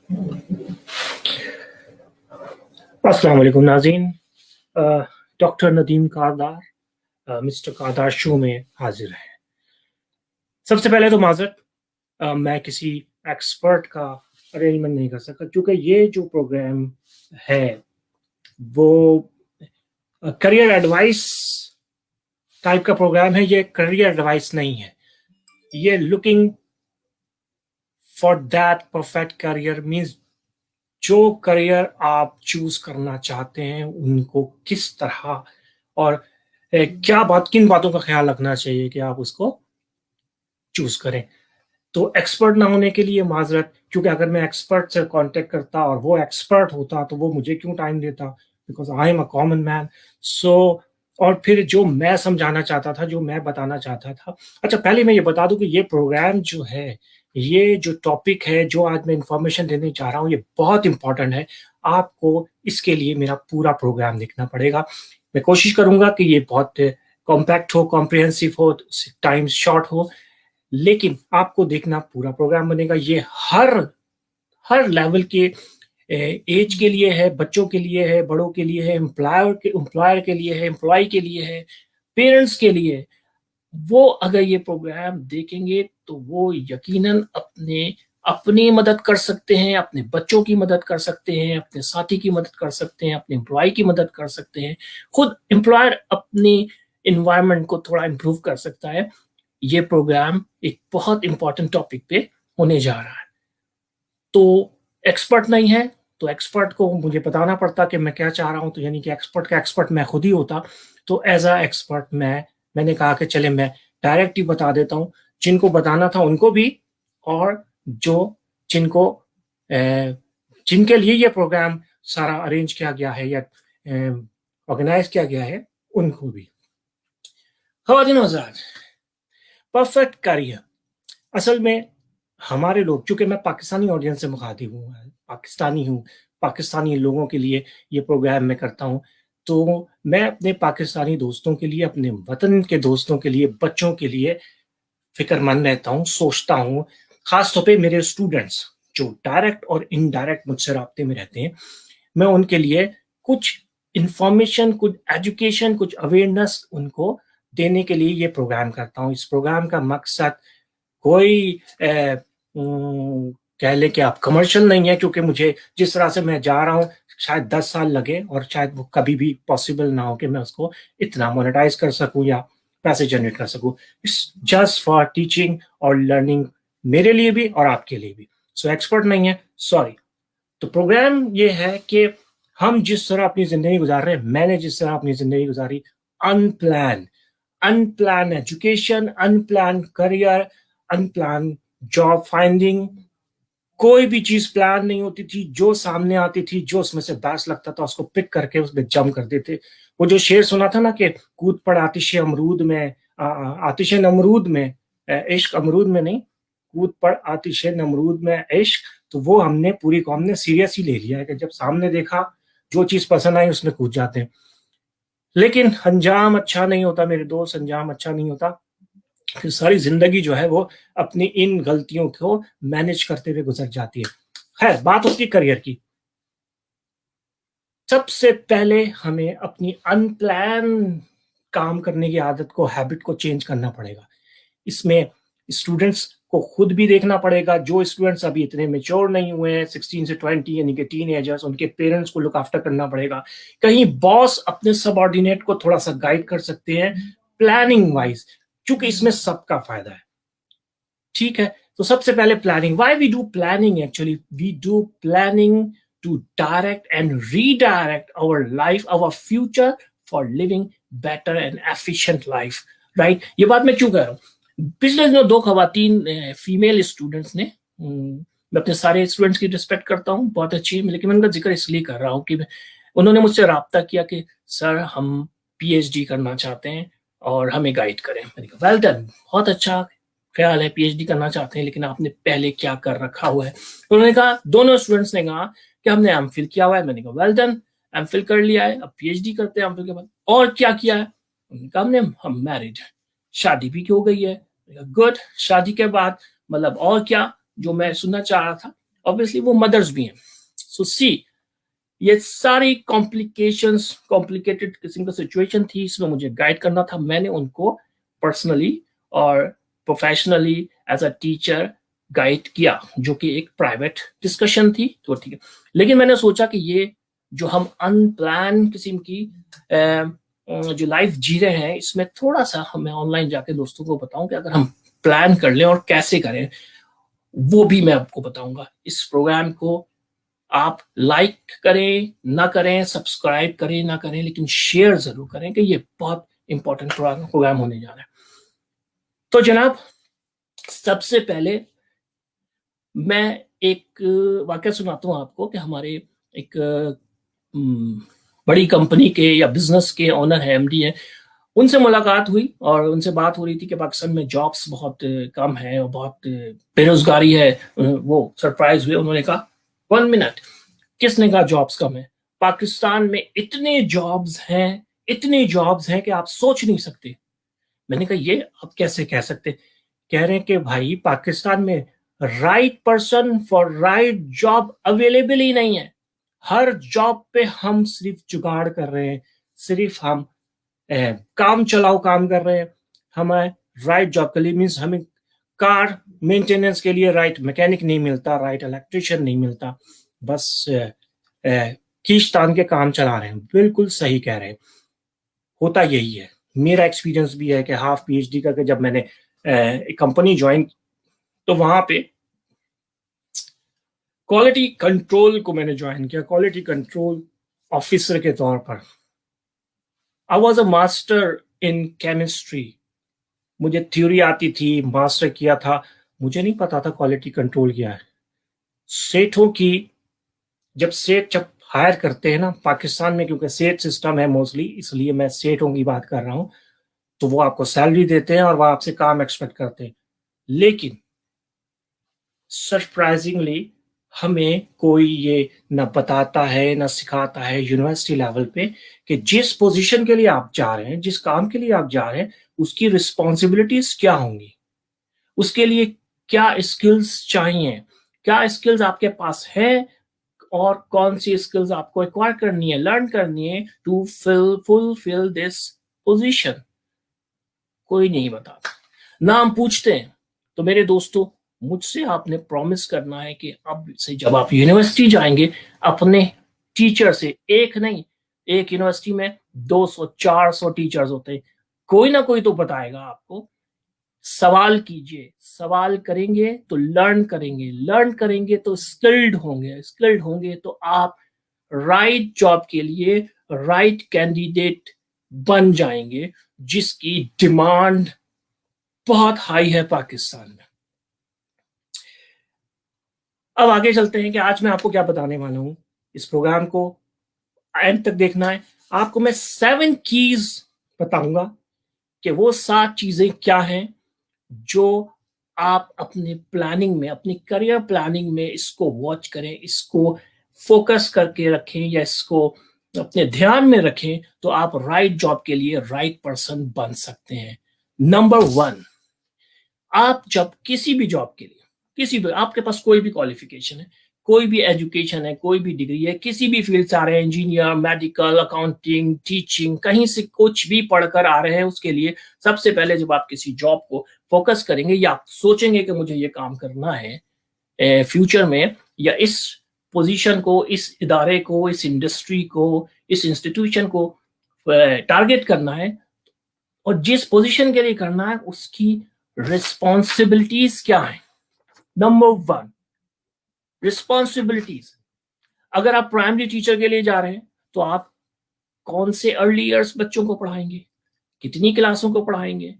अस्सलाम वालेकुम नाज़रीन। डॉक्टर नदीम कारदार मिस्टर कारदार शो में हाजिर है। सबसे पहले तो माजरत, मैं किसी एक्सपर्ट का अरेंजमेंट नहीं कर सकता क्योंकि ये जो प्रोग्राम है वो करियर एडवाइस टाइप का प्रोग्राम है। ये करियर एडवाइस नहीं है, ये looking for that perfect career means जो करियर आप चूज करना चाहते हैं उनको किस तरह और किन बातों का ख्याल रखना चाहिए कि आप उसको चूज करें। तो एक्सपर्ट ना होने के लिए माजरत, क्योंकि अगर मैं एक्सपर्ट से कांटेक्ट करता और वो एक्सपर्ट होता तो वो मुझे क्यों टाइम देता, because I am a common man. So और फिर जो मैं समझाना चाहता था, जो मैं बताना चाहता था। अच्छा, पहले मैं ये बता दूं कि ये प्रोग्राम जो है, ये जो टॉपिक है, जो आज मैं इंफॉर्मेशन देने जा रहा हूँ, ये बहुत इंपॉर्टेंट है। आपको इसके लिए मेरा पूरा प्रोग्राम देखना पड़ेगा। मैं कोशिश करूंगा कि ये बहुत कॉम्पैक्ट हो, कॉम्प्रिहेंसिव हो, टाइम शॉर्ट हो, लेकिन आपको देखना पूरा प्रोग्राम बनेगा। ये हर हर लेवल के एज के लिए है, बच्चों के लिए है, बड़ों के लिए है, एम्प्लॉयर के लिए है, एम्प्लॉय के लिए है, पेरेंट्स के लिए। वो अगर ये प्रोग्राम देखेंगे तो वो यकीनन अपनी मदद कर सकते हैं, अपने बच्चों की मदद कर सकते हैं, अपने साथी की मदद कर सकते हैं, अपने एम्प्लॉय की मदद कर सकते हैं, खुद एम्प्लॉयर अपनी इन्वायरमेंट को थोड़ा इंप्रूव कर सकता है। ये प्रोग्राम एक बहुत इंपॉर्टेंट टॉपिक पे होने जा रहा है। तो एक्सपर्ट नहीं है तो एक्सपर्ट को मुझे बताना पड़ता कि मैं क्या चाह रहा हूं, तो यानी कि एक्सपर्ट का एक्सपर्ट मैं खुद ही होता। तो एज अ एक्सपर्ट मैंने कहा कि चले मैं डायरेक्ट ही बता देता हूं, जिनको बताना था उनको भी, और जो जिनको जिनके लिए ये प्रोग्राम सारा अरेंज किया गया है या ऑर्गेनाइज किया गया है उनको भी। ख़वातीन व हज़रात, परफेक्ट करियर असल में हमारे लोग, चूंकि मैं पाकिस्तानी ऑडियंस से मुखातिब हूँ, पाकिस्तानी लोगों के लिए ये प्रोग्राम मैं करता हूँ। तो मैं अपने पाकिस्तानी दोस्तों के लिए, अपने वतन के दोस्तों के लिए, बच्चों के लिए फिक्रमंद रहता हूँ, सोचता हूँ। खास तौर पे मेरे स्टूडेंट्स जो डायरेक्ट और इनडायरेक्ट मुझसे राब्ते में रहते हैं, मैं उनके लिए कुछ इंफॉर्मेशन, कुछ एजुकेशन, कुछ अवेयरनेस उनको देने के लिए ये प्रोग्राम करता हूँ। इस प्रोग्राम का मकसद कोई कह लें कि आप कमर्शियल नहीं है, क्योंकि मुझे जिस तरह से मैं जा रहा हूँ शायद 10 साल लगे और शायद वो कभी भी पॉसिबल ना हो कि मैं उसको इतना मोनेटाइज कर सकूं या पैसे जनरेट कर सकूं। इट्स जस्ट फॉर टीचिंग और लर्निंग, मेरे लिए भी और आपके लिए भी। सो एक्सपर्ट नहीं है, सॉरी। तो प्रोग्राम ये है कि हम जिस तरह अपनी जिंदगी गुजार रहे हैं, मैंने जिस तरह अपनी जिंदगी गुजारी, unplan unplan education, unplan career, unplan job finding, कोई भी चीज प्लान नहीं होती थी। जो सामने आती थी, जो उसमें से बेस्ट लगता था, उसको पिक करके उसमें जम कर देते। वो जो शेर सुना था ना कि कूद पड़ आतिश अमरूद में, आतिश नमरूद में, इश्क अमरूद में नहीं, कूद पड़ आतिश नमरूद में इश्क। तो वो हमने पूरी कौम ने सीरियस ही ले लिया है कि जब सामने देखा, जो चीज पसंद आई उसमें कूद जाते हैं। लेकिन अंजाम अच्छा नहीं होता मेरे दोस्त, अंजाम अच्छा नहीं होता। फिर सारी जिंदगी जो है वो अपनी इन गलतियों को मैनेज करते हुए गुजर जाती है। खैर, बात होती है करियर की। सबसे पहले हमें अपनी अनप्लान काम करने की आदत को, हैबिट को चेंज करना पड़ेगा। इसमें स्टूडेंट्स को खुद भी देखना पड़ेगा। जो स्टूडेंट्स अभी इतने मेच्योर नहीं हुए हैं, 16 से 20 यानी कि टीनेजर्स, उनके पेरेंट्स को लुक आफ्टर करना पड़ेगा। कहीं बॉस अपने सबऑर्डिनेट को थोड़ा सा गाइड कर सकते हैं प्लानिंग वाइज, क्योंकि इसमें सबका फायदा है। ठीक है, तो सबसे पहले planning. Why we do planning? Actually we do planning to direct and redirect our life, our future, for living better and efficient life. Right, ये बात मैं क्यों कह रहा हूँ? पिछले दिनों दो खवातीन फीमेल स्टूडेंट्स ने, मैं अपने सारे स्टूडेंट्स की रिस्पेक्ट करता हूँ, बहुत अच्छी है, लेकिन मैं उनका जिक्र इसलिए कर रहा हूँ कि उन्होंने मुझसे राब्ता किया कि सर हम पीएचडी करना चाहते हैं और हमें गाइड करें। मैंने कहा वेल डन, बहुत अच्छा ख्याल है, पीएचडी करना चाहते हैं, लेकिन आपने पहले क्या कर रखा हुआ है? तो उन्होंने कहा, दोनों स्टूडेंट्स ने कहा कि हमने एमफिल किया हुआ है। मैंने कहा वेल डन, एमफिल कर लिया है, अब पीएचडी करते हैं एमफिल के बाद। और क्या किया है? उन्होंने कहा हम मैरिड है, शादी भी हो गई है। गुड, शादी के बाद मतलब और क्या, जो मैं सुनना चाह रहा था। ऑब्वियसली वो मदर्स भी हैं. सो सी, ये सारी कॉम्प्लिकेटेड किस्म का सिचुएशन थी, इसमें मुझे गाइड करना था. मैंने उनको पर्सनली और professionally as a teacher guide किया, जो कि एक प्राइवेट डिस्कशन थी, तो ठीक है. लेकिन मैंने सोचा कि ये जो हम अनप्लान किस्म की जो लाइफ जी रहे हैं, इसमें थोड़ा सा हमें ऑनलाइन जाके दोस्तों को बताऊं कि अगर हम प्लान कर लें और कैसे करें, वो भी मैं आपको बताऊंगा. इस प्रोग्राम को आप लाइक करें ना करें, सब्सक्राइब करें ना करें, लेकिन शेयर जरूर करें कि ये बहुत इंपॉर्टेंट प्रोग्राम होने जा रहा है. तो जनाब, सबसे पहले मैं एक वाकया सुनाता हूं आपको कि हमारे एक बड़ी कंपनी के या बिजनेस के ओनर है, एमडी है, उनसे मुलाकात हुई और उनसे बात हो रही थी कि पाकिस्तान में जॉब्स बहुत कम है और बहुत बेरोजगारी है. वो सरप्राइज हुए. उन्होंने कहा 1 मिनट, किसने कहा जॉब्स कम है? पाकिस्तान में इतने जॉब्स हैं, इतने जॉब्स हैं कि आप सोच नहीं सकते. मैंने कहा ये आप कैसे कह सकते? कह रहे हैं कि भाई पाकिस्तान में right person for right job available ही नहीं है. हर जॉब पे हम सिर्फ जुगाड़ कर रहे हैं, सिर्फ हम काम चलाओ काम कर रहे हैं. हमें राइट जॉब के लिए मीन्स हमें कार मेंटेनेंस के लिए राइट मैकेनिक नहीं मिलता, राइट इलेक्ट्रिशियन नहीं मिलता, बस खींचतान के काम चला रहे हैं. बिल्कुल सही कह रहे हैं, होता यही है. मेरा एक्सपीरियंस भी है कि हाफ पीएचडी करके जब मैंने एक कंपनी ज्वाइन, तो वहां पे क्वालिटी कंट्रोल को मैंने ज्वाइन किया, क्वालिटी कंट्रोल ऑफिसर के तौर पर. I was a master in chemistry. मुझे थ्योरी आती थी, मास्टर किया था. मुझे नहीं पता था क्वालिटी कंट्रोल क्या है. सेठों की जब हायर करते हैं ना पाकिस्तान में, क्योंकि सेठ सिस्टम है मोस्टली, इसलिए मैं सेठों की बात कर रहा हूं, तो वो आपको सैलरी देते हैं और वो आपसे काम एक्सपेक्ट करते हैं. लेकिन सरप्राइजिंगली हमें कोई ये न बताता है न सिखाता है यूनिवर्सिटी लेवल पे कि जिस पोजीशन के लिए आप जा रहे हैं, जिस काम के लिए आप जा रहे हैं, उसकी रिस्पॉन्सिबिलिटीज क्या होंगी, उसके लिए क्या स्किल्स चाहिए, क्या स्किल्स आपके पास है और कौन सी स्किल्स आपको एक्वायर करनी है, लर्न करनी है टू फुलफिल दिस पोजीशन. कोई नहीं बताता. नाम पूछते हैं. तो मेरे दोस्तों, मुझसे आपने प्रॉमिस करना है कि अब से जब आप यूनिवर्सिटी जाएंगे, अपने टीचर से, एक नहीं, एक यूनिवर्सिटी में 200-400 टीचर्स होते हैं, कोई ना कोई तो बताएगा आपको. सवाल कीजिए, सवाल करेंगे तो लर्न करेंगे, लर्न करेंगे तो स्किल्ड होंगे, स्किल्ड होंगे तो आप राइट जॉब के लिए राइट कैंडिडेट बन जाएंगे, जिसकी डिमांड बहुत हाई है पाकिस्तान में. अब आगे चलते हैं कि आज मैं आपको क्या बताने वाला हूं. इस प्रोग्राम को एंड तक देखना है. आपको मैं 7 कीज बताऊंगा कि वो 7 चीजें क्या हैं जो आप अपने प्लानिंग में, अपनी करियर प्लानिंग में इसको वॉच करें, इसको फोकस करके रखें या इसको अपने ध्यान में रखें, तो आप राइट जॉब के लिए राइट पर्सन बन सकते हैं. नंबर 1, आप जब किसी भी जॉब के लिए, किसी भी, आपके पास कोई भी क्वालिफिकेशन है, कोई भी एजुकेशन है, कोई भी डिग्री है, किसी भी फील्ड से आ रहे हैं, इंजीनियर, मेडिकल, अकाउंटिंग, टीचिंग, कहीं से कुछ भी पढ़कर आ रहे हैं, उसके लिए सबसे पहले जब आप किसी जॉब को फोकस करेंगे या आप सोचेंगे कि मुझे ये काम करना है फ्यूचर में, या इस पोजीशन को, इस इदारे को, इस इंडस्ट्री को, इस इंस्टीट्यूशन को टारगेट करना है, और जिस पोजीशन के लिए करना है उसकी रिस्पॉन्सिबिलिटीज क्या है. Number 1, responsibilities. अगर आप प्राइमरी टीचर के लिए जा रहे हैं तो आप कौन से अर्ली ईयर्स बच्चों को पढ़ाएंगे, कितनी क्लासों को पढ़ाएंगे,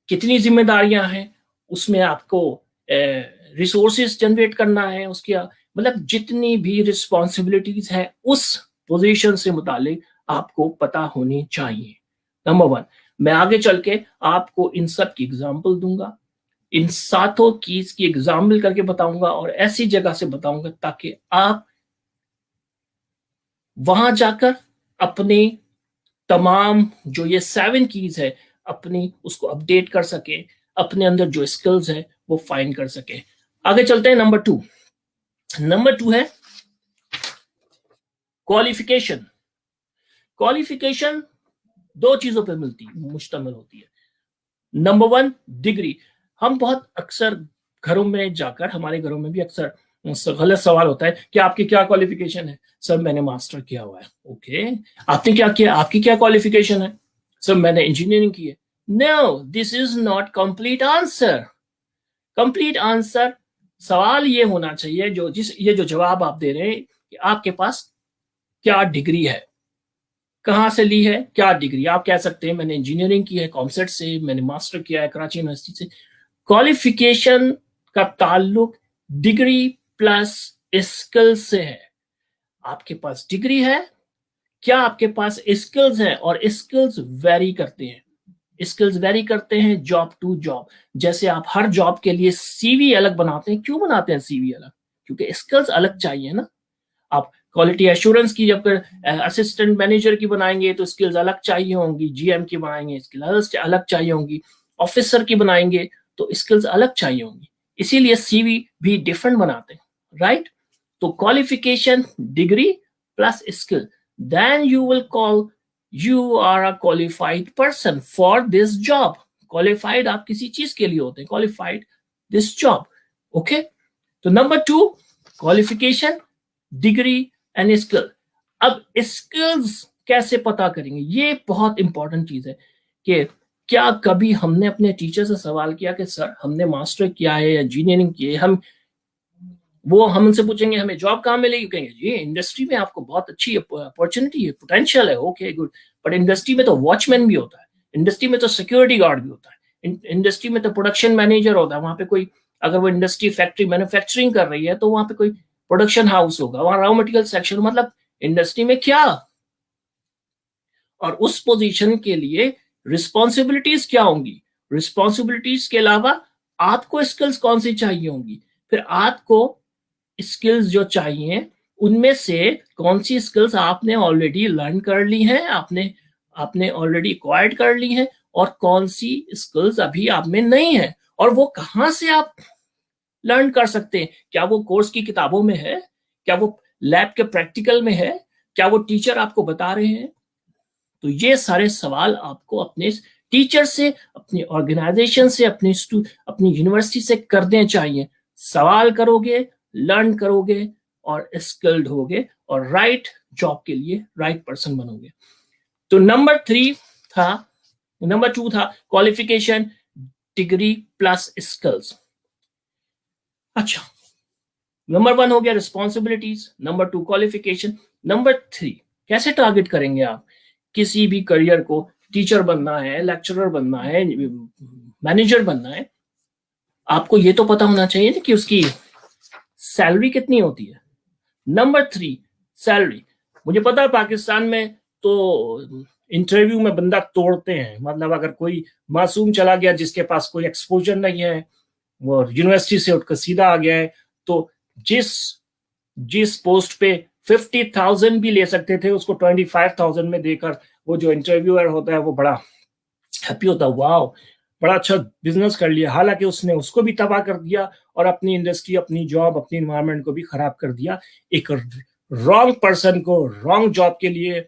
कितनी जिम्मेदारियां हैं, उसमें आपको रिसोर्सेज जनरेट करना है, उसके मतलब जितनी भी रिस्पॉन्सिबिलिटीज है उस पोजीशन से मुतालिक आपको पता होनी चाहिए. नंबर 1. मैं आगे चल के आपको इन सब की एग्जाम्पल दूंगा, इन 7 कीज की एग्जाम्पल करके बताऊंगा और ऐसी जगह से बताऊंगा ताकि आप वहां जाकर अपने तमाम जो ये 7 कीज है अपनी उसको अपडेट कर सके, अपने अंदर जो स्किल्स है वो फाइंड कर सके. आगे चलते हैं. नंबर 2, नंबर 2 है क्वालिफिकेशन। क्वालिफिकेशन दो चीजों पर मुश्तमिल होती है। Number 1 degree. हम बहुत अक्सर घरों में जाकर, हमारे घरों में भी अक्सर गलत सवाल होता है कि आपकी क्या क्वालिफिकेशन है। सर मैंने मास्टर किया हुआ है। ओके, आपने क्या किया, आपकी क्या क्वालिफिकेशन है? सर मैंने इंजीनियरिंग की है। No, this is not complete answer. Complete answer सवाल ये होना चाहिए, ये जो जवाब आप दे रहे हैं कि आपके पास क्या डिग्री है, कहां से ली है, क्या डिग्री। आप कह सकते हैं मैंने इंजीनियरिंग की है कॉमसेट से, मैंने मास्टर किया है कराची यूनिवर्सिटी से। क्वालिफिकेशन का ताल्लुक डिग्री प्लस स्किल से है। आपके पास डिग्री है, क्या आपके पास स्किल्स है? और स्किल्स वेरी करते हैं, स्किल्स वेरी करते हैं जॉब टू जॉब। जैसे आप हर जॉब के लिए सीवी अलग बनाते हैं, क्यों बनाते हैं सीवी अलग? क्योंकि स्किल्स अलग चाहिए ना। आप क्वालिटी एश्योरेंस की जब असिस्टेंट मैनेजर की बनाएंगे तो स्किल्स अलग चाहिए होंगी, जीएम की बनाएंगे स्किल्स अलग चाहिए होंगी, ऑफिसर की बनाएंगे तो स्किल्स अलग चाहिए होंगी। इसीलिए सीवी भी डिफरेंट बनाते हैं, राइट? तो qualification degree plus skill, then you will call you are a qualified person for this job. Qualified आप किसी चीज के लिए होते हैं, क्वालिफाइड दिस जॉब। ओके, तो number 2 qualification, degree and skill. अब स्किल्स कैसे पता करेंगे? ये बहुत इंपॉर्टेंट चीज है कि क्या कभी हमने अपने टीचर से सवाल किया कि सर हमने मास्टर किया है या इंजीनियरिंग की है, हम उनसे पूछेंगे हमें जॉब कहाँ मिलेगी, कहेंगे जी इंडस्ट्री में आपको बहुत अच्छी अपॉर्चुनिटी है, पोटेंशियल है। ओके गुड, बट इंडस्ट्री में तो वॉचमैन भी होता है, इंडस्ट्री में तो सिक्योरिटी गार्ड भी होता है, इंडस्ट्री में तो प्रोडक्शन मैनेजर होता है। वहां पे कोई, अगर वो इंडस्ट्री फैक्ट्री मैन्युफैक्चरिंग कर रही है तो वहां पे कोई प्रोडक्शन हाउस होगा, वहां रॉ मटेरियल सेक्शन, मतलब इंडस्ट्री में क्या, और उस पोजीशन के लिए रिस्पॉन्सिबिलिटीज क्या होंगी। रिस्पॉन्सिबिलिटीज के अलावा आपको स्किल्स कौन सी चाहिए होंगी, फिर आपको स्किल्स जो चाहिए उनमें से कौन सी स्किल्स आपने ऑलरेडी लर्न कर ली हैं, आपने आपने ऑलरेडी एक्वायर्ड कर ली हैं, और कौन सी स्किल्स अभी आप में नहीं है, और वो कहां से आप लर्न कर सकते हैं। क्या वो कोर्स की किताबों में है, क्या वो लैब के प्रैक्टिकल में है, क्या वो टीचर आपको बता रहे हैं? तो ये सारे सवाल आपको अपने टीचर से, अपनी ऑर्गेनाइजेशन से, अपनी यूनिवर्सिटी से करने चाहिए। सवाल करोगे, लर्न करोगे और स्किल्ड होगे और राइट जॉब के लिए राइट पर्सन बनोगे। तो नंबर 2 था क्वालिफिकेशन, डिग्री प्लस स्किल्स। अच्छा, नंबर 1 हो गया रिस्पॉन्सिबिलिटीज, नंबर 2 क्वालिफिकेशन, नंबर 3 कैसे टारगेट करेंगे आप किसी भी करियर को। टीचर बनना है, लेक्चरर बनना है, मैनेजर बनना है, आपको ये तो पता होना चाहिए कि उसकी सैलरी कितनी होती है। Number 3 salary. मुझे पता है पाकिस्तान में तो इंटरव्यू में बंदा तोड़ते हैं, मतलब अगर कोई मासूम चला गया जिसके पास कोई एक्सपोजर नहीं है, वो यूनिवर्सिटी से उठकर सीधा आ गया है, तो जिस जिस पोस्ट पे 50,000 भी ले सकते थे उसको 25,000 में देकर वो जो इंटरव्यूअर होता है वो बड़ा हैप्पी होता है, वाह बड़ा अच्छा बिजनेस कर लिया। हालांकि उसने उसको भी तबाह कर दिया और अपनी इंडस्ट्री, अपनी जॉब, अपनी इन्वायरमेंट को भी खराब कर दिया। एक रॉन्ग पर्सन को रॉन्ग जॉब के लिए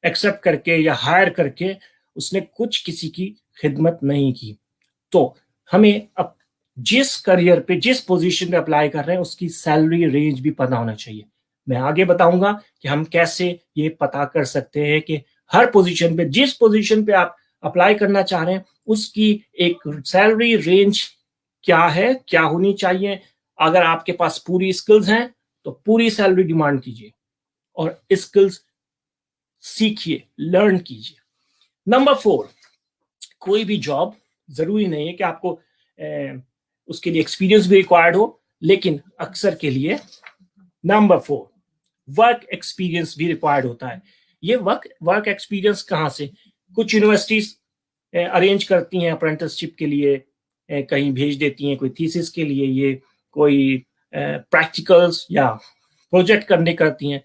एक्सेप्ट करके या हायर करके उसने कुछ किसी की खिदमत नहीं की। तो हमें अब जिस करियर पे, जिस पोजीशन पे अप्लाई कर रहे हैं उसकी सैलरी रेंज भी पता होना चाहिए। मैं आगे बताऊंगा कि हम कैसे ये पता कर सकते हैं कि हर पोजीशन पे, जिस पोजीशन पे आप अप्लाई करना चाह रहे हैं उसकी एक सैलरी रेंज क्या है, क्या होनी चाहिए। अगर आपके पास पूरी स्किल्स हैं तो पूरी सैलरी डिमांड कीजिए और स्किल्स सीखिए, लर्न कीजिए। नंबर 4, कोई भी जॉब जरूरी नहीं है कि आपको उसके लिए एक्सपीरियंस भी रिक्वायर्ड हो, लेकिन अक्सर के लिए नंबर 4 वर्क एक्सपीरियंस भी रिक्वायर्ड होता है। ये वर्क एक्सपीरियंस कहाँ से? कुछ यूनिवर्सिटीज अरेंज करती हैं अप्रेंटिसशिप के लिए, कहीं भेज देती हैं कोई थीसिस के लिए, ये कोई प्रैक्टिकल्स या प्रोजेक्ट करने करती हैं,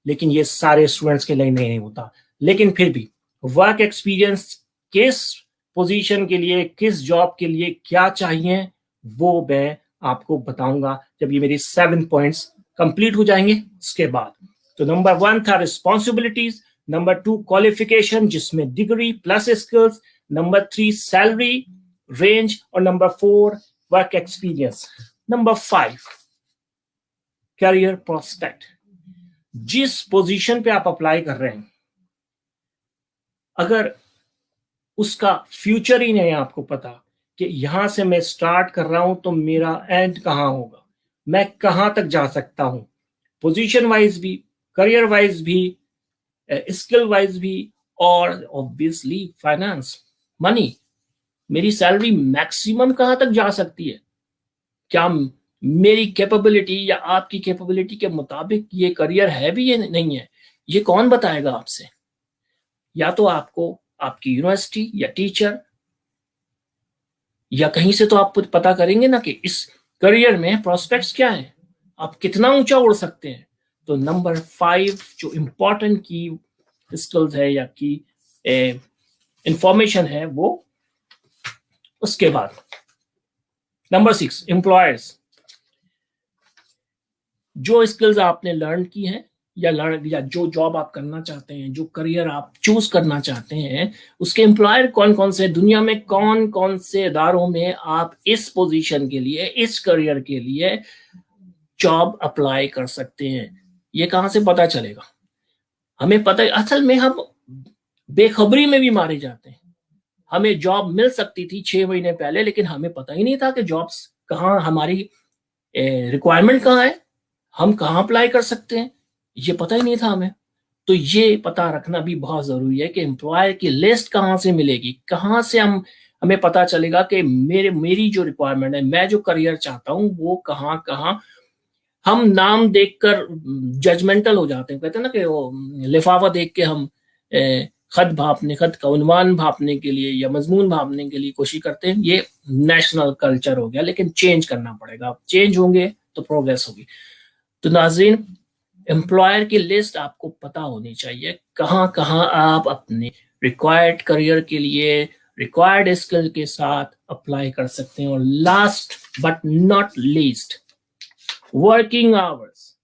लेकिन ये सारे स्टूडेंट्स के लिए नहीं होता। लेकिन फिर भी वर्क एक्सपीरियंस किस पोजीशन के लिए, किस जॉब के लिए क्या चाहिए, वो मैं आपको बताऊंगा जब ये मेरी 7 पॉइंट्स कंप्लीट हो जाएंगे उसके बाद। तो नंबर 1 था रिस्पॉन्सिबिलिटीज, नंबर 2 क्वालिफिकेशन जिसमें degree plus skills, number 3 salary range, और number 4 work experience. Number 5 career prospect. जिस पोजीशन पे आप अप्लाई कर रहे हैं अगर उसका फ्यूचर ही नहीं आपको पता कि यहां से मैं स्टार्ट कर रहा हूं तो मेरा एंड कहां होगा, मैं कहां तक जा सकता हूं, पोजीशन वाइज भी, करियर वाइज भी, स्किल वाइज भी, और ऑब्वियसली फाइनेंस मनी, मेरी सैलरी मैक्सिमम कहां तक जा सकती है, क्या मेरी कैपेबिलिटी या आपकी कैपेबिलिटी के मुताबिक ये करियर है भी या नहीं है, ये कौन बताएगा आपसे? या तो आपको आपकी यूनिवर्सिटी या टीचर या कहीं से तो आप पता करेंगे ना कि इस करियर में प्रोस्पेक्ट्स क्या है, आप कितना ऊंचा उड़ सकते हैं। तो नंबर 5 जो इंपॉर्टेंट की स्किल्स है या की इंफॉर्मेशन है वो। उसके बाद नंबर 6 एम्प्लॉयर्स, जो स्किल्स आपने लर्न की हैं या जो जॉब आप करना चाहते हैं, जो करियर आप चूज करना चाहते हैं, उसके एम्प्लॉयर कौन कौन से, दुनिया में कौन कौन से इदारों में आप इस पोजीशन के लिए, इस करियर के लिए जॉब अप्लाई कर सकते हैं, ये कहां से पता चलेगा? हमें पता है, असल में हम बेखबरी में भी मारे जाते हैं। हमें जॉब मिल सकती थी 6 महीने पहले, लेकिन हमें पता ही नहीं था कि जॉब्स कहाँ, हमारी रिक्वायरमेंट कहाँ है, हम कहाँ अप्लाई कर सकते हैं, ये पता ही नहीं था हमें। तो ये पता रखना भी बहुत जरूरी है कि एम्प्लॉयर की लिस्ट कहाँ से मिलेगी, कहाँ से हमें पता चलेगा कि मेरी जो रिक्वायरमेंट है, मैं जो करियर चाहता हूँ वो कहाँ कहाँ। हम नाम देखकर जजमेंटल हो जाते हैं, कहते हैं ना कि वो लिफाफा देख के हम खत का उन्वान भापने के लिए या मजमून भापने के लिए कोशिश करते हैं। ये नेशनल कल्चर हो गया, लेकिन चेंज करना पड़ेगा। आप चेंज होंगे तो प्रोग्रेस होगी। तो नाज़रीन, एम्प्लॉयर की लिस्ट आपको पता होनी चाहिए, कहाँ कहाँ आप अपने रिक्वायर्ड करियर के लिए रिक्वायर्ड स्किल के साथ अप्लाई कर सकते हैं। और last but not least, working hours.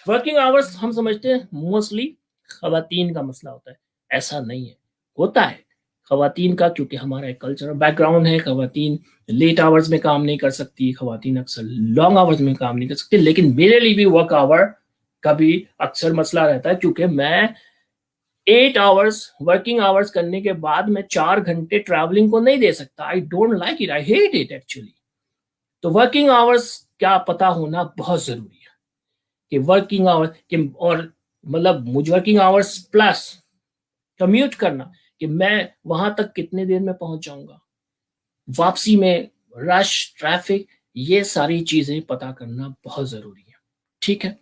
Working hours हम समझते हैं मोस्टली खवातीन का मसला होता है, ऐसा नहीं है, होता है खवातीन का, क्योंकि हमारा एक कल्चरल बैकग्राउंड है। खवातीन लेट आवर्स में काम नहीं कर सकती, खवातीन अक्सर लॉन्ग आवर्स में काम नहीं कर सकती, लेकिन मेरे लिए भी वर्क आवर का भी अक्सर मसला रहता है, क्योंकि मैं 8 आवर्स वर्किंग आवर्स करने के बाद मैं 4 घंटे ट्रैवलिंग को नहीं दे सकता। I don't like it, I hate it actually. तो वर्किंग आवर्स क्या पता होना बहुत जरूरी है कि वर्किंग आवर्स के, और मतलब मुझे वर्किंग आवर्स प्लस कम्यूट करना, कि मैं वहां तक कितने देर में पहुंच जाऊंगा, वापसी में रश, ट्रैफिक, ये सारी चीजें पता करना बहुत जरूरी है। ठीक है,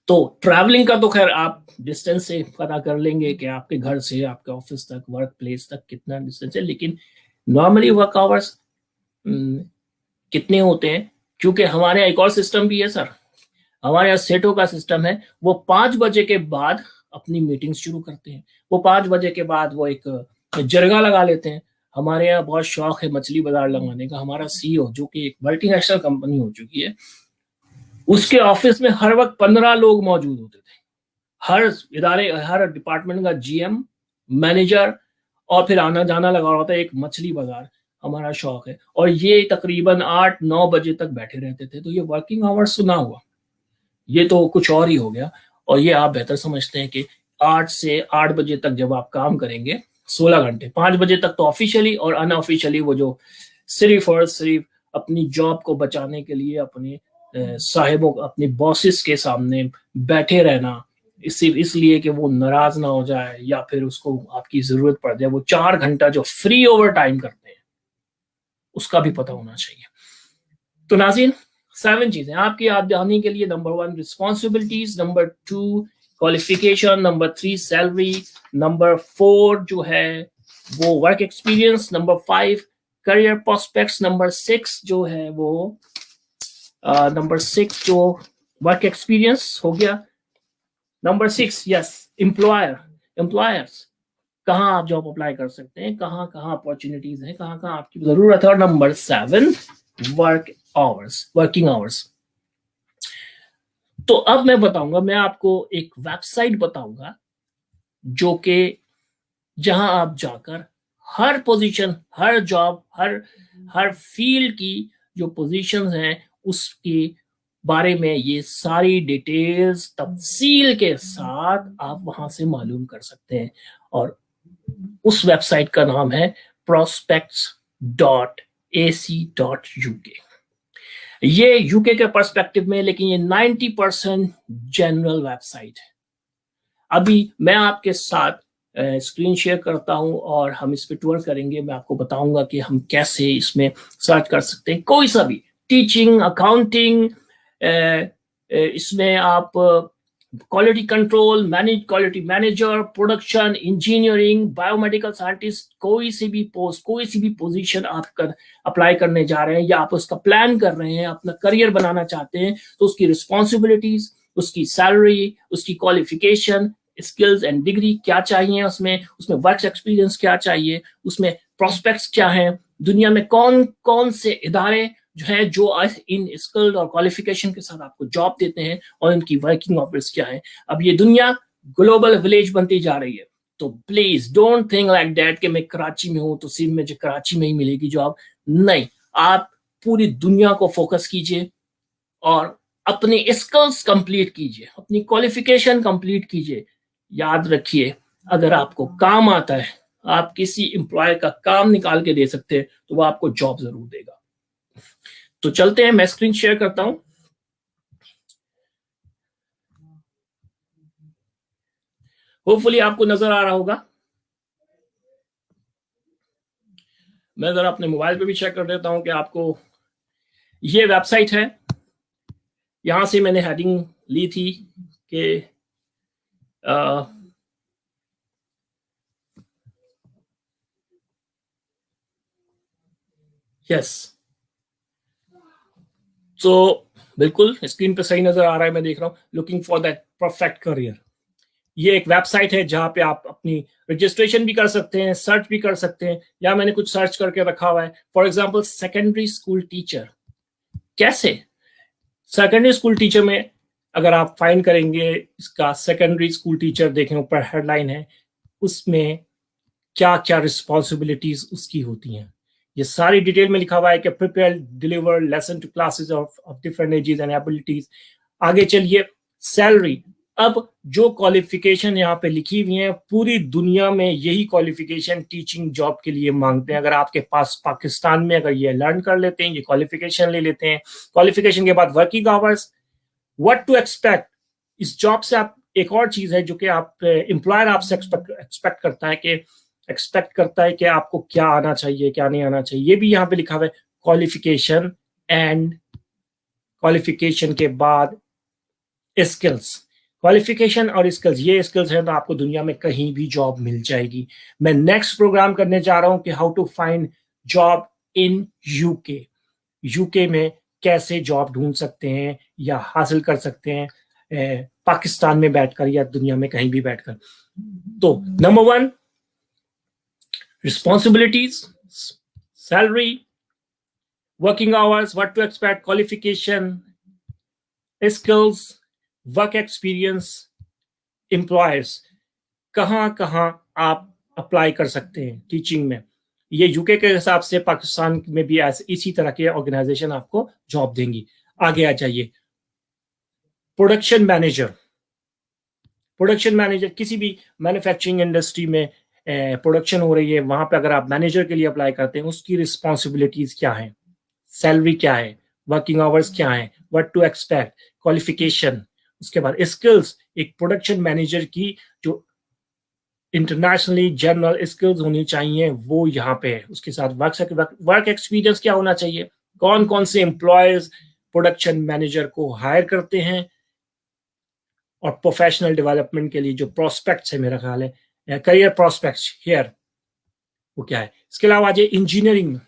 तो ट्रैवलिंग का तो खैर आप डिस्टेंस से पता कर लेंगे कि आपके घर से आपके ऑफिस तक, वर्क प्लेस तक कितना डिस्टेंस है, लेकिन नॉर्मली वर्क आवर्स कितने होते हैं? क्योंकि हमारे यहाँ एक और सिस्टम भी है सर, हमारे यहाँ सेटों का सिस्टम है। वो 5 बजे के बाद अपनी मीटिंग शुरू करते हैं, वो 5 बजे के बाद वो एक जरगा लगा लेते हैं। हमारे यहाँ बहुत शौक है मछली बाजार लगाने का। हमारा सीईओ, जो कि एक मल्टीनेशनल कंपनी हो चुकी है, उसके ऑफिस में हर वक्त 15 लोग मौजूद होते थे। हर इदारे, हर डिपार्टमेंट का जीएम, मैनेजर, और फिर आना जाना लगा होता है। एक मछली बाजार हमारा शौक है, और ये तकरीबन 8-9 बजे तक बैठे रहते थे। तो ये वर्किंग आवर्स सुना हुआ, ये तो कुछ और ही हो गया। और ये आप बेहतर समझते हैं कि 8 से 8 बजे तक जब आप काम करेंगे 16 घंटे, 5 बजे तक तो ऑफिशियली, और अनऑफिशियली वो जो सिर्फ और सिर्फ अपनी जॉब को बचाने के लिए अपने साहिबों, अपने बॉसेस के सामने बैठे रहना, इसलिए कि वो नाराज ना हो जाए या फिर उसको आपकी जरूरत पड़ जाए, वो 4 घंटा जो फ्री ओवर टाइम करते हैं उसका भी पता होना चाहिए। तो नाज़रीन, 7 चीजें आपकी याद दहानी के लिए। Number 1 responsibilities, number 2 qualification, number 3 salary, number 4 जो है वो work experience, number 5 career prospects, number 6 जो है वो नंबर 6 जो वर्क एक्सपीरियंस हो गया। नंबर 6 यस एम्प्लॉयर्स, कहाँ आप जॉब अप्लाई कर सकते हैं, कहाँ कहाँ अपॉर्चुनिटीज हैं, कहाँ कहाँ आपकी जरूरत है। और number 7 work hours, working hours. तो अब मैं बताऊंगा, मैं आपको एक वेबसाइट बताऊंगा जो कि जहां आप जाकर हर पोजीशन, हर जॉब, हर फील्ड की जो पोजीशंस हैं उसके बारे में ये सारी डिटेल्स तफसील के साथ आप वहां से मालूम कर सकते हैं। और उस वेबसाइट का नाम है prospects.ac.uk। ये यूके के पर्सपेक्टिव में, लेकिन ये 90% जनरल वेबसाइट है। अभी मैं आपके साथ स्क्रीन शेयर करता हूं और हम इस पे टूर करेंगे। मैं आपको बताऊंगा कि हम कैसे इसमें सर्च कर सकते हैं कोई सा भी टीचिंग, अकाउंटिंग, इसमें आप quality control, quality manager, production, engineering, biomedical scientist, कोई सी भी पोस्ट, कोई सी भी पोजीशन आप अप्लाई करने जा रहे हैं या आप उसका प्लान कर रहे हैं, अपना करियर बनाना चाहते हैं, तो उसकी रिस्पॉन्सिबिलिटीज, उसकी सैलरी, उसकी क्वालिफिकेशन, स्किल्स एंड डिग्री क्या चाहिए, उसमें वर्क एक्सपीरियंस क्या चाहिए, उसमें प्रोस्पेक्ट्स क्या है, दुनिया में कौन कौन से इदारे जो है जो इन स्किल और क्वालिफिकेशन के साथ आपको जॉब देते हैं और इनकी वर्किंग आवर्स क्या है। अब ये दुनिया ग्लोबल विलेज बनती जा रही है, तो please don't think like that कि मैं कराची में हूं तो सिर्फ मुझे कराची में ही मिलेगी जॉब। नहीं, आप पूरी दुनिया को फोकस कीजिए और अपनी स्किल्स कंप्लीट कीजिए, अपनी क्वालिफिकेशन कंप्लीट कीजिए। याद रखिए, अगर आपको काम आता है, आप किसी एम्प्लॉय का काम निकाल के दे सकते हैं, तो वो आपको जॉब जरूर देगा। तो चलते हैं, मैं स्क्रीन शेयर करता हूं। होपफुली आपको नजर आ रहा होगा। मैं जरा अपने मोबाइल पे भी चेक कर देता हूं कि आपको, ये वेबसाइट है, यहां से मैंने हेडिंग ली थी कि यस, तो बिल्कुल स्क्रीन पे सही नजर आ रहा है, मैं देख रहा हूं, looking for that perfect career. ये एक वेबसाइट है जहां पे आप अपनी रजिस्ट्रेशन भी कर सकते हैं, सर्च भी कर सकते हैं। या मैंने कुछ सर्च करके रखा हुआ है, for example secondary school teacher. कैसे सेकेंडरी स्कूल टीचर में अगर आप फाइंड करेंगे, इसका सेकेंडरी स्कूल टीचर देखें, ऊपर हेडलाइन है, उसमें क्या क्या रिस्पॉन्सिबिलिटीज उसकी होती हैं, ये सारी डिटेल में लिखा हुआ है कि prepare deliver lesson to classes of different ages and abilities. आगे चलिए, सैलरी। अब जो क्वालिफिकेशन यहाँ पे लिखी हुई है, पूरी दुनिया में यही क्वालिफिकेशन टीचिंग जॉब के लिए मांगते हैं। अगर आपके पास पाकिस्तान में अगर ये लर्न कर लेते हैं, ये क्वालिफिकेशन ले लेते हैं, क्वालिफिकेशन के बाद working hours, what to expect इस जॉब से। आप एक और चीज है जो कि आप एम्प्लॉयर आपसे एक्सपेक्ट करता है कि आपको क्या आना चाहिए, क्या नहीं आना चाहिए, ये भी यहाँ पे लिखा हुआ है। क्वालिफिकेशन एंड क्वालिफिकेशन के बाद स्किल्स, क्वालिफिकेशन और स्किल्स, ये स्किल्स हैं तो आपको दुनिया में कहीं भी जॉब मिल जाएगी। मैं नेक्स्ट प्रोग्राम करने जा रहा हूं कि how to find job in UK. UK में कैसे जॉब ढूंढ सकते हैं या हासिल कर सकते हैं पाकिस्तान में बैठकर या दुनिया में कहीं भी बैठकर। तो number 1, responsibilities, salary, working hours, what to expect, qualification, skills, work experience, employers, कहाँ कहाँ आप अप्लाई कर सकते हैं टीचिंग में। ये यूके के हिसाब से पाकिस्तान में भी इसी तरह के ऑर्गेनाइजेशन आपको जॉब देंगी। आगे आ जाइए, प्रोडक्शन मैनेजर। प्रोडक्शन मैनेजर किसी भी मैन्युफैक्चरिंग इंडस्ट्री में प्रोडक्शन हो रही है, वहां पे अगर आप मैनेजर के लिए अप्लाई करते हैं, उसकी रिस्पॉन्सिबिलिटीज क्या है, सैलरी क्या है, वर्किंग आवर्स क्या है, व्हाट टू एक्सपेक्ट, क्वालिफिकेशन, उसके बाद स्किल्स। एक प्रोडक्शन मैनेजर की जो इंटरनेशनली जनरल स्किल्स होनी चाहिए वो यहाँ पे है। उसके साथ वर्क एक्सपीरियंस क्या होना चाहिए, कौन कौन से एम्प्लॉयज प्रोडक्शन मैनेजर को हायर करते हैं, और प्रोफेशनल डेवलपमेंट के लिए जो प्रोस्पेक्ट्स है, मेरा ख्याल है करियर प्रोस्पेक्ट्स हियर, वो क्या है। इसके अलावा आज इंजीनियरिंग में,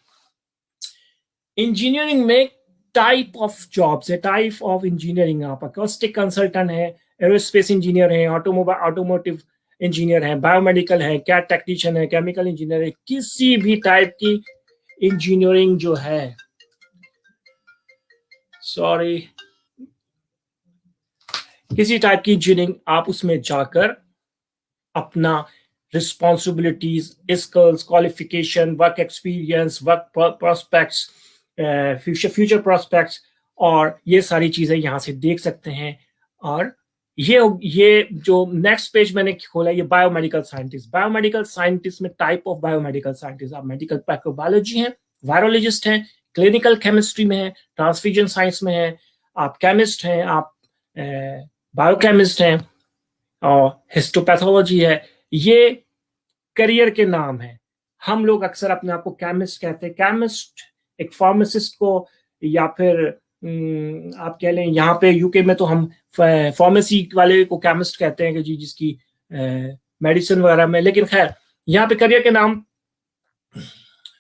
इंजीनियरिंग में टाइप ऑफ जॉब्स है, टाइप ऑफ इंजीनियरिंग। आप अकॉस्टिक कंसल्टेंट है, एरोस्पेस इंजीनियर है, ऑटोमोटिव इंजीनियर है, बायोमेडिकल है, कैट टेक्नीशियन है, केमिकल इंजीनियर है, किसी भी टाइप की इंजीनियरिंग जो है सॉरी, किसी टाइप की इंजीनियरिंग आप उसमें जाकर अपना responsibilities, skills, qualification, work experience, work prospects, future prospects और ये सारी चीजें यहाँ से देख सकते हैं। और ये जो नेक्स्ट पेज मैंने खोला, ये बायोमेडिकल साइंटिस्ट में टाइप ऑफ बायोमेडिकल साइंटिस्ट, आप मेडिकल माइक्रोबायोलॉजी हैं, वायरोलॉजिस्ट हैं, क्लिनिकल केमिस्ट्री में है, ट्रांसफ्यूजन साइंस में है, आप केमिस्ट हैं, आप बायोकेमिस्ट हैं और हिस्टोपैथोलॉजी है। ये करियर के नाम है। हम लोग अक्सर अपने आप को केमिस्ट कहते हैं। केमिस्ट एक फार्मासिस्ट को, या फिर आप कह लें यहाँ पे यूके में तो हम फार्मेसी वाले को केमिस्ट कहते हैं कि जी जिसकी मेडिसिन वगैरह में, लेकिन खैर यहाँ पे करियर के नाम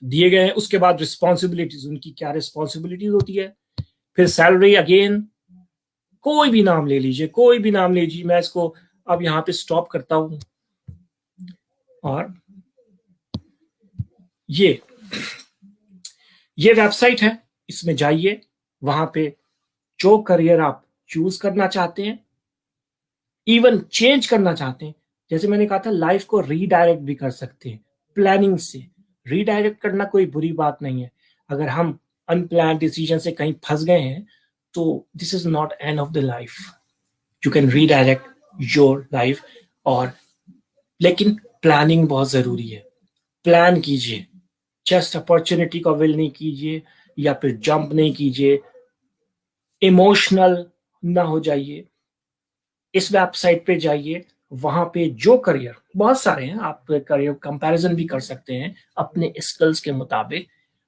दिए गए हैं। उसके बाद रिस्पॉन्सिबिलिटीज, उनकी क्या रिस्पॉन्सिबिलिटीज होती है, फिर सैलरी, अगेन कोई भी नाम ले लीजिए, कोई भी नाम लीजिए। मैं इसको अब यहाँ पे स्टॉप करता हूं और ये वेबसाइट है, इसमें जाइए, वहां पे जो करियर आप चूज करना चाहते हैं, इवन चेंज करना चाहते हैं, जैसे मैंने कहा था लाइफ को रीडायरेक्ट भी कर सकते हैं प्लानिंग से। रीडायरेक्ट करना कोई बुरी बात नहीं है। अगर हम अनप्लान डिसीजन से कहीं फंस गए हैं तो this is not end of the life, you can redirect your life. और लेकिन प्लानिंग बहुत जरूरी है। प्लान कीजिए, जस्ट अपॉर्चुनिटी का विल नहीं कीजिए या फिर जंप नहीं कीजिए, इमोशनल ना हो जाइए। इस वेबसाइट पे जाइए, वहां पे जो करियर, बहुत सारे हैं, आप करियर कंपैरिजन भी कर सकते हैं अपने स्किल्स के मुताबिक,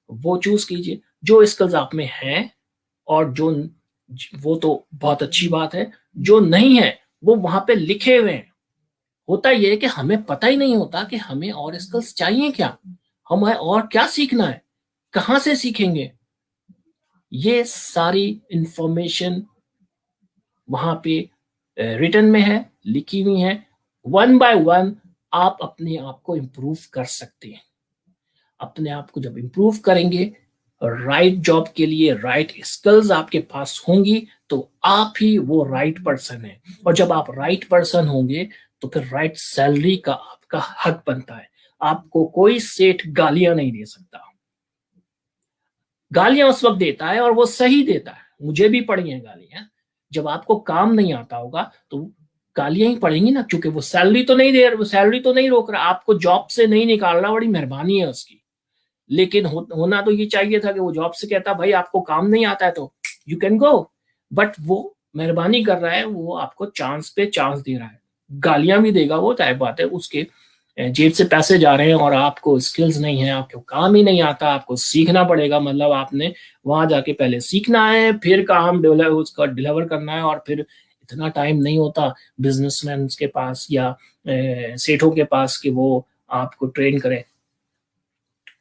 वो चूज कीजिए जो स्किल्स आप में हैं। और जो वो तो बहुत अच्छी बात है, जो नहीं है वो वहां पे लिखे हुए हैं। होता ये है कि हमें पता ही नहीं होता कि हमें और स्किल्स चाहिए क्या, हमें और क्या सीखना है, कहां से सीखेंगे। ये सारी इंफॉर्मेशन वहां पे रिटर्न में है, लिखी हुई है। वन बाय वन आप अपने आप को इंप्रूव कर सकते हैं। अपने आप को जब इंप्रूव करेंगे, राइट जॉब के लिए राइट स्किल्स आपके पास होंगी, तो आप ही वो राइट पर्सन है। और जब आप राइट पर्सन होंगे तो फिर राइट सैलरी का आपका हक बनता है। आपको कोई सेठ गालियां नहीं दे सकता। गालियां उस वक्त देता है और वो सही देता है, मुझे भी पड़ी हैं गालियां। जब आपको काम नहीं आता होगा तो गालियां ही पड़ेंगी ना, क्योंकि वो सैलरी तो नहीं दे रहा, वो सैलरी तो नहीं रोक रहा, आपको जॉब से नहीं निकाल रहा, बड़ी मेहरबानी है उसकी। लेकिन होना तो ये चाहिए था कि वो जॉब से कहता भाई आपको काम नहीं आता है तो यू कैन गो, बट वो मेहरबानी कर रहा है, वो आपको चांस पे चांस दे रहा है। गालियां भी देगा वो, तय बात है, उसके जेब से पैसे जा रहे हैं और आपको स्किल्स नहीं है, आपको काम ही नहीं आता, आपको सीखना पड़ेगा। मतलब आपने वहां जाके पहले सीखना है, फिर काम उसका डिलीवर करना है, और फिर इतना टाइम नहीं होता बिजनेसमैन के पास या सेठों के पास कि वो आपको ट्रेन करें।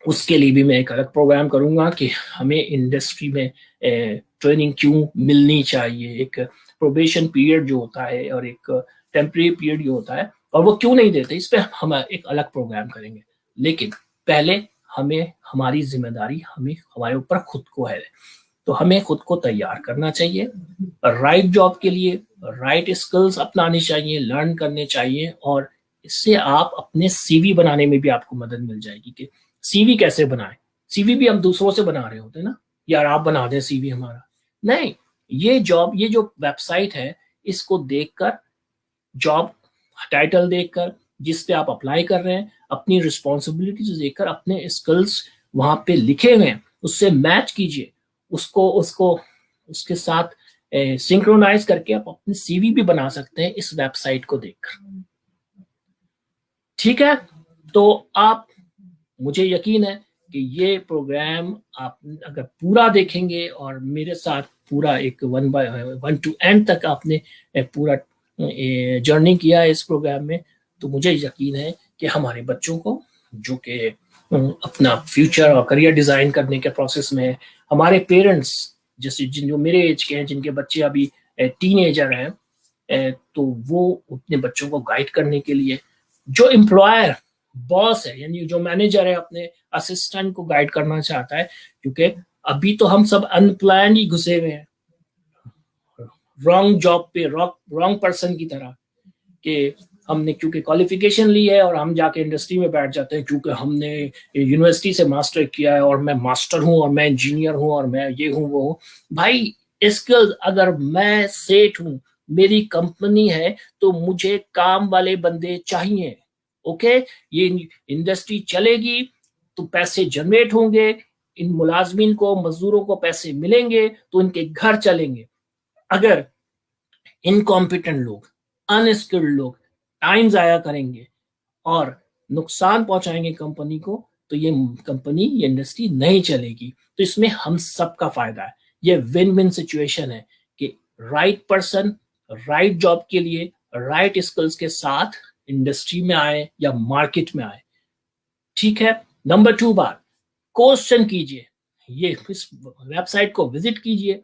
उसके लिए भी मैं एक अलग प्रोग्राम करूंगा कि हमें इंडस्ट्री में ट्रेनिंग क्यों मिलनी चाहिए, एक प्रोबेशन पीरियड जो होता है और एक टेम्परेरी पीरियड जो होता है, और वो क्यों नहीं देते, इस पे हम एक अलग प्रोग्राम करेंगे। लेकिन पहले हमें हमारी जिम्मेदारी हमारे ऊपर खुद को है, तो हमें खुद को तैयार करना चाहिए राइट जॉब के लिए, राइट स्किल्स अपनानी चाहिए, लर्न करने चाहिए। और इससे आप अपने सीवी बनाने में भी आपको मदद मिल जाएगी कि सीवी कैसे बनाए। सीवी भी हम दूसरों से बना रहे होते हैं ना, यार आप बना दें सीवी हमारा, नहीं। ये जो वेबसाइट है, इसको देखकर, जॉब टाइटल देखकर, जिस पे आप अप्लाई कर रहे हैं, अपनी रिस्पॉन्सिबिलिटीज देखकर, अपने स्किल्स वहां पे लिखे हुए हैं उससे मैच कीजिए, उसको उसको उसके साथ सिंक्रोनाइज करके आप अपनी सीवी भी बना सकते हैं इस वेबसाइट को देखकर। ठीक है, तो आप, मुझे यकीन है कि ये प्रोग्राम आप अगर पूरा देखेंगे और मेरे साथ पूरा एक 1 to एंड तक आपने पूरा जर्नी किया है इस प्रोग्राम में, तो मुझे यकीन है कि हमारे बच्चों को, जो कि अपना फ्यूचर और करियर डिजाइन करने के प्रोसेस में है, हमारे पेरेंट्स जैसे जो मेरे एज के हैं, जिनके बच्चे अभी टीनेजर हैं, तो वो अपने बच्चों को गाइड करने के लिए, जो एम्प्लॉयर बॉस है यानी जो मैनेजर है अपने असिस्टेंट को गाइड करना चाहता है, क्योंकि अभी तो हम सब अनप्लान ही घुसे हुए हैं, रॉन्ग जॉब पे रॉन्ग पर्सन की तरह, कि हमने क्योंकि क्वालिफिकेशन ली है और हम जाके इंडस्ट्री में बैठ जाते हैं क्योंकि हमने यूनिवर्सिटी से मास्टर किया है और मैं मास्टर हूं और मैं इंजीनियर हूं और मैं ये हूं वो हूं। भाई स्किल्स, अगर मैं सेठ हूं, मेरी कंपनी है, तो मुझे काम वाले बंदे चाहिए। ओके, ये इंडस्ट्री चलेगी तो पैसे जनरेट होंगे, इन मुलाजमीन को, मजदूरों को पैसे मिलेंगे तो इनके घर चलेंगे। अगर इनकॉम्पिटेंट लोग, अनस्किल्ड लोग टाइम जाया करेंगे और नुकसान पहुंचाएंगे कंपनी को, तो ये कंपनी, ये इंडस्ट्री नहीं चलेगी। तो इसमें हम सबका फायदा है। ये विन विन सिचुएशन है कि राइट पर्सन राइट जॉब के लिए राइट स्किल्स के साथ इंडस्ट्री में आए या मार्केट में आए। ठीक है। नंबर 2 बात, क्वेश्चन कीजिए, ये इस वेबसाइट को विजिट कीजिए।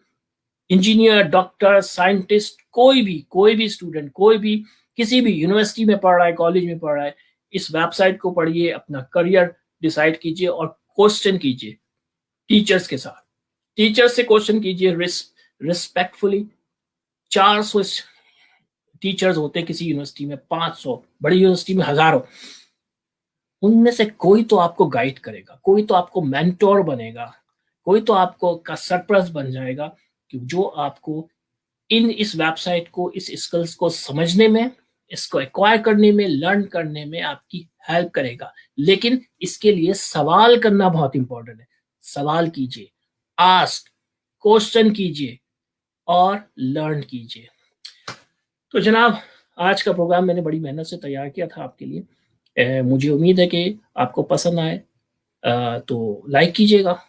इंजीनियर, डॉक्टर, साइंटिस्ट, कोई भी स्टूडेंट, कोई भी किसी भी यूनिवर्सिटी में पढ़ रहा है, कॉलेज में पढ़ रहा है, इस वेबसाइट को पढ़िए, अपना करियर डिसाइड कीजिए और क्वेश्चन कीजिए टीचर्स के साथ। टीचर्स से क्वेश्चन कीजिए रिस्पेक्टफुली। 400 टीचर्स होते हैं किसी यूनिवर्सिटी में, 500, बड़ी यूनिवर्सिटी में हजारों। उनमें से कोई तो आपको गाइड करेगा, कोई तो आपको मेंटोर बनेगा, कोई तो आपको का सरप्राइज बन जाएगा कि जो आपको इस वेबसाइट को, इस स्किल्स को समझने में, इसको एक्वायर करने में, लर्न करने में आपकी हेल्प करेगा। लेकिन इसके लिए सवाल करना बहुत इंपॉर्टेंट है। सवाल कीजिए, आस्क, क्वेश्चन कीजिए और लर्न कीजिए। तो जनाब, आज का प्रोग्राम मैंने बड़ी मेहनत से तैयार किया था आपके लिए। मुझे उम्मीद है कि आपको पसंद आए। तो लाइक कीजिएगा,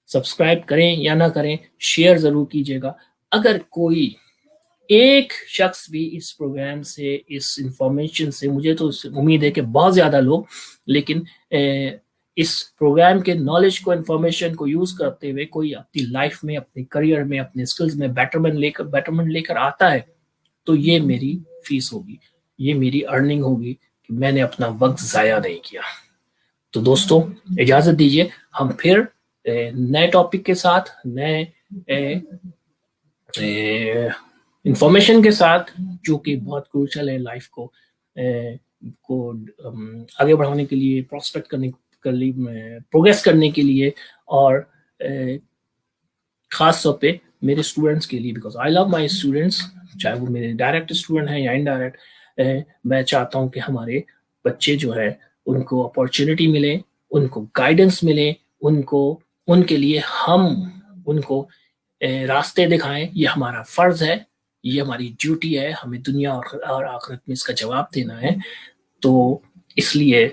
सब्सक्राइब करें या ना करें, शेयर जरूर कीजिएगा। अगर कोई एक शख्स भी इस प्रोग्राम से, इस इंफॉर्मेशन से, मुझे तो उम्मीद है कि बहुत ज्यादा लोग, लेकिन इस प्रोग्राम के नॉलेज को, इंफॉर्मेशन को यूज करते हुए कोई अपनी लाइफ में, अपने करियर में, अपने स्किल्स में बेटरमेंट लेकर आता है, तो ये मेरी फीस होगी, ये मेरी अर्निंग होगी कि मैंने अपना वक्त जाया नहीं किया। तो दोस्तों, इजाजत दीजिए, हम फिर नए टॉपिक के साथ, नए इंफॉर्मेशन के साथ, जो कि बहुत क्रूशल है लाइफ को आगे बढ़ाने के लिए, प्रोस्पेक्ट करने के लिए, प्रोग्रेस करने के लिए, और खास तौर पे मेरे स्टूडेंट्स के लिए, because I love my students, चाहे वो मेरे डायरेक्ट स्टूडेंट हैं या इनडायरेक्ट। मैं चाहता हूँ कि हमारे बच्चे जो है, उनको अपॉर्चुनिटी मिले, उनको गाइडेंस मिले, उनके लिए हम उनको रास्ते दिखाएं। ये हमारा फर्ज है, ये हमारी ड्यूटी है, हमें दुनिया और आखिरत में इसका जवाब देना है। तो इसलिए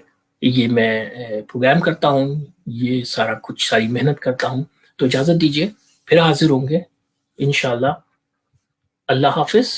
ये मैं प्रोग्राम करता हूँ, ये सारी मेहनत करता हूँ। तो इजाजत दीजिए, फिर हाजिर होंगे इंशाल्लाह। अल्लाह हाफिज।